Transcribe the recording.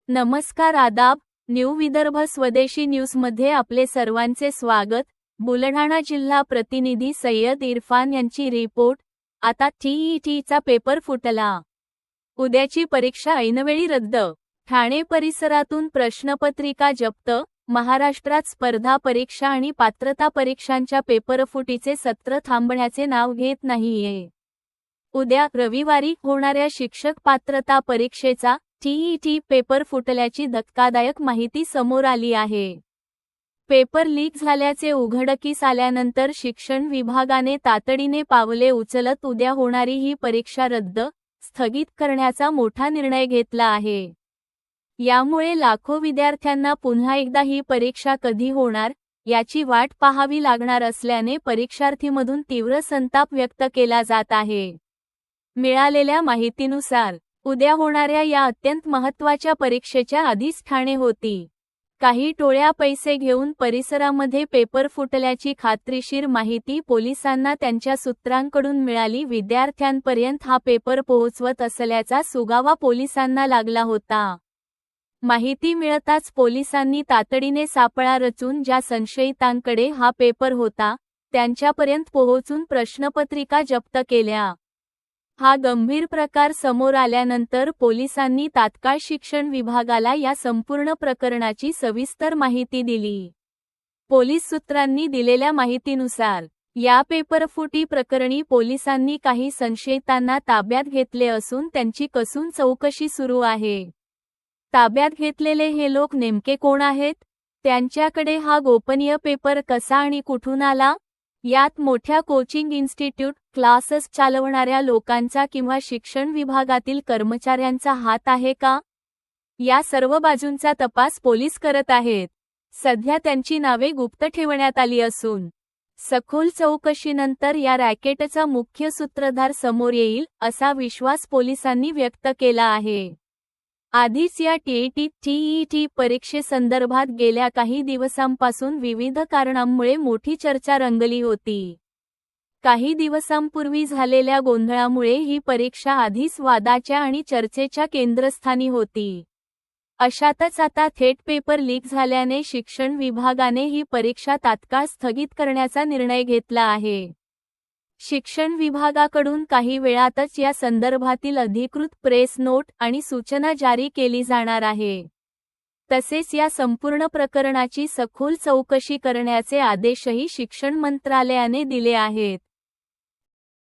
नमस्कार आदाब, न्यू विदर्भ स्वदेशी न्यूजमध्ये आपले सर्वांचे स्वागत। बुलढाणा जिल्हा प्रतिनिधी सय्यद इरफान यांची रिपोर्ट। आता टीईटीचा पेपर फुटला, उद्याची परीक्षा ऐनवेळी रद्द। ठाणे परिसरातून प्रश्नपत्रिका जप्त। महाराष्ट्रात स्पर्धा परीक्षा आणि पात्रता परीक्षांच्या पेपरफुटीचे सत्र थांबण्याचे नाव घेत नाहीये। उद्या रविवारी होणाऱ्या शिक्षक पात्रता परीक्षेचा टीईटी पेपर फुटल्याची धक्कादायक माहिती समोर आली आहे। पेपर लीक झाल्याचे उघडकीस आल्यानंतर शिक्षण विभागाने तातडीने पावले उचलत उद्या होणारी ही परीक्षा स्थगित करण्याचा मोठा निर्णय घेतला आहे। यामुळे लाखो विद्यार्थ्यांना पुन्हा एकदा ही परीक्षा कधी होणार याची वाट पाहावी लागणार असल्याने परीक्षार्थींमधून तीव्र संताप व्यक्त केला जात आहे। मिळालेल्या माहितीनुसार उद्या होणाऱ्या या अत्यंत महत्त्वाच्या परीक्षेच्या आधीच ठाणे होती काही टोळ्या पैसे घेऊन परिसरामध्ये पेपर फुटल्याची खात्रीशीर माहिती पोलिसांना त्यांच्या सूत्रांकडून मिळाली। विद्यार्थ्यांपर्यंत हा पेपर पोहोचवत असल्याचा सुगावा पोलिसांना लागला होता। माहिती मिळताच पोलिसांनी तातडीने सापळा रचून ज्या संशयितांकडे हा पेपर होता त्यांच्यापर्यंत पोहोचून प्रश्नपत्रिका जप्त केल्या। हा गंभीर प्रकार समोर आल्यानंतर पोलिसांनी तात्काळ शिक्षण विभागाला या संपूर्ण प्रकरणाची सविस्तर माहिती दिली। पोलीस सूत्रांनी दिलेल्या माहितीनुसार या पेपरफुटी प्रकरणी पोलिसांनी काही संशयितांना ताब्यात घेतले असून त्यांची कसून चौकशी सुरू आहे। ताब्यात घेतलेले हे लोक नेमके कोण आहेत? त्यांच्याकडे हा गोपनीय पेपर कसा आणि कुठून आला? यात मोठ्या कोचिंग इन्स्टिट्यूट क्लासेस चालवणाऱ्या लोकांचा किंवा शिक्षण विभागातील कर्मचाऱ्यांचा हात आहे का? या सर्व बाजूंचा तपास पोलीस करत आहेत। सध्या त्यांची नावे गुप्त ठेवण्यात आली असून सखोल चौकशीनंतर या रॅकेटचा मुख्य सूत्रधार समोर येईल असा विश्वास पोलिसांनी व्यक्त केला आहे। आधीच या टीईटी परीक्षेसंदर्भात गेल्या काही दिवसांपासून विविध कारणांमुळे मोठी चर्चा रंगली होती। काही दिवसांपूर्वी झालेल्या गोंधळामुळे ही परीक्षा आधीच वादाच्या आणि चर्चेच्या केंद्रस्थानी होती। अशातच आता थेट पेपर लीक झाल्याने शिक्षण विभागाने ही परीक्षा तात्काळ स्थगित करण्याचा निर्णय घेतला आहे। शिक्षण विभागाकडून काही वेळातच या संदर्भातील अधिकृत प्रेस नोट आणि सूचना जारी केली जाणार आहे। तसेच या संपूर्ण प्रकरणाची सखोल चौकशी करण्याचे आदेशही शिक्षण मंत्रालयाने दिले आहेत।